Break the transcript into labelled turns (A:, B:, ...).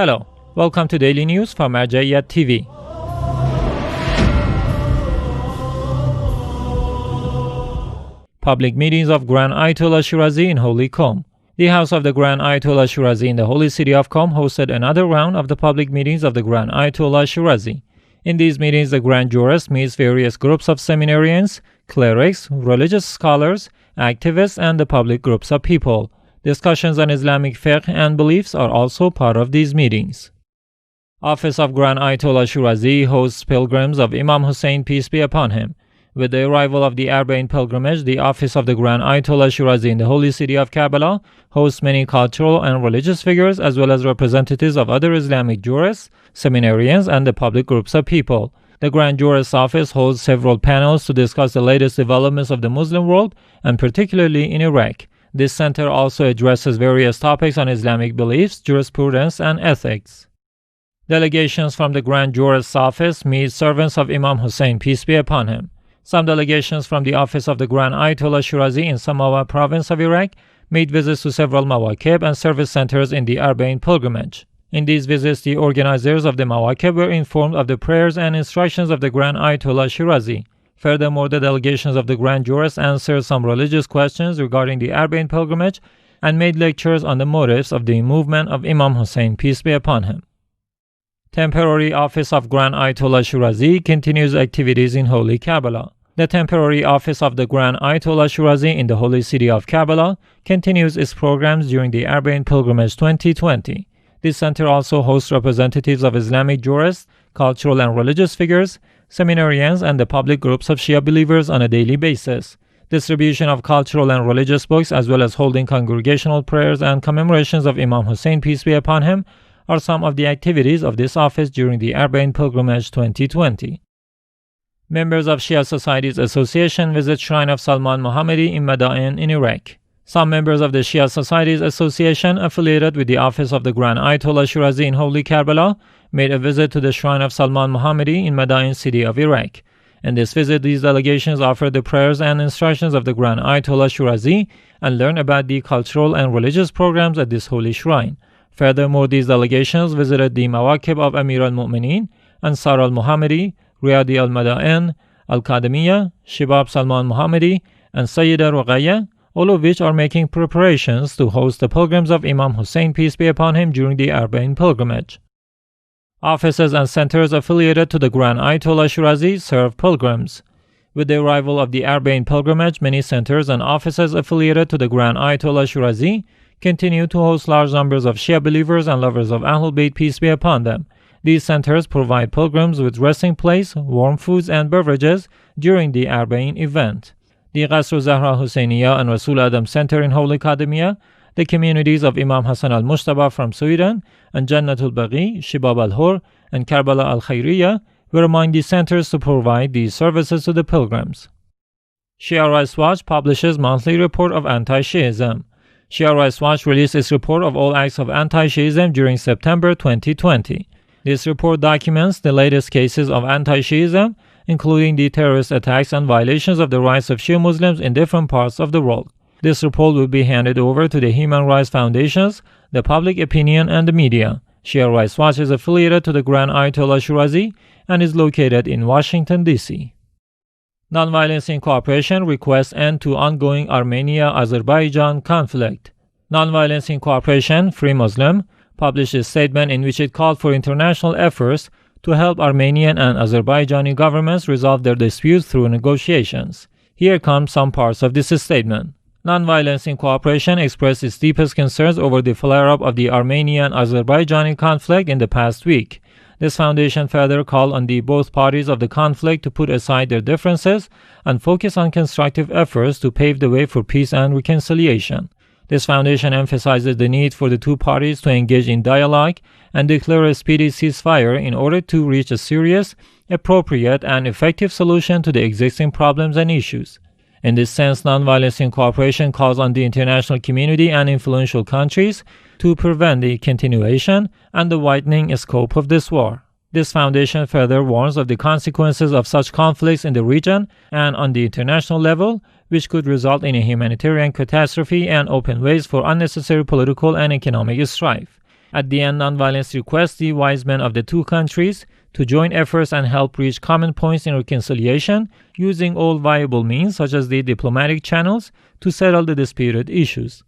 A: Hello, welcome to Daily News from Armenia TV. Public meetings of Grand Ayatollah Shirazi in Holy Qom. The house of the Grand Ayatollah Shirazi in the holy city of Qom hosted another round of the public meetings of the Grand Ayatollah Shirazi. In these meetings, the Grand Jurist meets various groups of seminarians, clerics, religious scholars, activists, and the public groups of people. Discussions on Islamic fiqh and beliefs are also part of these meetings. Office of Grand Ayatollah Shirazi hosts pilgrims of Imam Hussein, peace be upon him. With the arrival of the Madaein pilgrimage, the office of the Grand Ayatollah Shirazi in the holy city of Karbala hosts many cultural and religious figures as well as representatives of other Islamic jurists, seminarians, and the public groups of people. The Grand Jurist's office holds several panels to discuss the latest developments of the Muslim world, and particularly in Iraq. This center also addresses various topics on Islamic beliefs, jurisprudence, and ethics. Delegations from the Grand Jurist's office meet servants of Imam Hussein, peace be upon him. Some delegations from the office of the Grand Ayatollah Shirazi in Samawa province of Iraq made visits to several mawakib and service centers in the Madaein pilgrimage. In these visits, the organizers of the mawakib were informed of the prayers and instructions of the Grand Ayatollah Shirazi. Furthermore, the delegations of the Grand Jurist answered some religious questions regarding the Madaein pilgrimage and made lectures on the motives of the movement of Imam Hussein, peace be upon him. Temporary Office of Grand Ayatollah Shirazi continues activities in Holy Karbala. The temporary office of the Grand Ayatollah Shirazi in the holy city of Karbala continues its programs during the Madaein Pilgrimage 2020. This center also hosts representatives of Islamic jurists, cultural and religious figures, seminarians, and the public groups of Shia believers on a daily basis. Distribution of cultural and religious books as well as holding congregational prayers and commemorations of Imam Hussein, peace be upon him, are some of the activities of this office during the Madaein Pilgrimage 2020. Members of Shia Societies Association visit Shrine of Salman Muhammadi in Madaein in Iraq. Some members of the Shia Societies Association affiliated with the office of the Grand Ayatollah Shirazi in Holy Karbala made a visit to the Shrine of Salman Muhammadi in Madaein city of Iraq. In this visit, these delegations offered the prayers and instructions of the Grand Ayatollah Shirazi and learned about the cultural and religious programs at this holy shrine. Furthermore, these delegations visited the mawakib of Amir al-Mu'mineen, Ansar al-Muhammadi, Riyadi al-Madaein, Al-Qadamiyya, Shibab Salman Muhammadi, and Sayyida Ruqayya, all of which are making preparations to host the pilgrims of Imam Hussein, peace be upon him, during the Madaein pilgrimage. Offices and centers affiliated to the Grand Ayatollah Shirazi serve pilgrims. With the arrival of the Madaein pilgrimage, many centers and offices affiliated to the Grand Ayatollah Shirazi continue to host large numbers of Shia believers and lovers of Ahlul Bayt, peace be upon them. These centers provide pilgrims with resting place, warm foods, and beverages during the Madaein event. The Qasr Zahra Husseiniya and Rasul Adam Center in Holy Qadamiyya, the communities of Imam Hassan al-Mushtaba from Sweden, and Jannatul Baqi, Shibab al-Hur, and Karbala al-Khairiyya were among the centers to provide these services to the pilgrims. Shia Watch publishes monthly report of anti-Shiism. Shia Watch released its report of all acts of anti-Shiism during September 2020. This report documents the latest cases of anti-Shiism, including the terrorist attacks and violations of the rights of Shia Muslims in different parts of the world. This report will be handed over to the Human Rights Foundations, the public opinion, and the media. Shia Watch is affiliated to the Grand Ayatollah Shirazi and is located in Washington, D.C. Nonviolence Incorporation requests end to ongoing Armenia Azerbaijan conflict. Nonviolence Incorporation, Free Muslim, published a statement in which it called for international efforts to help Armenian and Azerbaijani governments resolve their disputes through negotiations. Here come some parts of this statement. Nonviolence Incorporation expressed its deepest concerns over the flare-up of the Armenian-Azerbaijani conflict in the past week. This foundation further called on the both parties of the conflict to put aside their differences and focus on constructive efforts to pave the way for peace and reconciliation. This foundation emphasizes the need for the two parties to engage in dialogue and declare a speedy ceasefire in order to reach a serious, appropriate, and effective solution to the existing problems and issues. In this sense, Nonviolence Incorporation calls on the international community and influential countries to prevent the continuation and the widening scope of this war. This foundation further warns of the consequences of such conflicts in the region and on the international level, which could result in a humanitarian catastrophe and open ways for unnecessary political and economic strife. At the end, Nonviolence requests the wise men of the two countries to join efforts and help reach common points in reconciliation using all viable means such as the diplomatic channels to settle the disputed issues.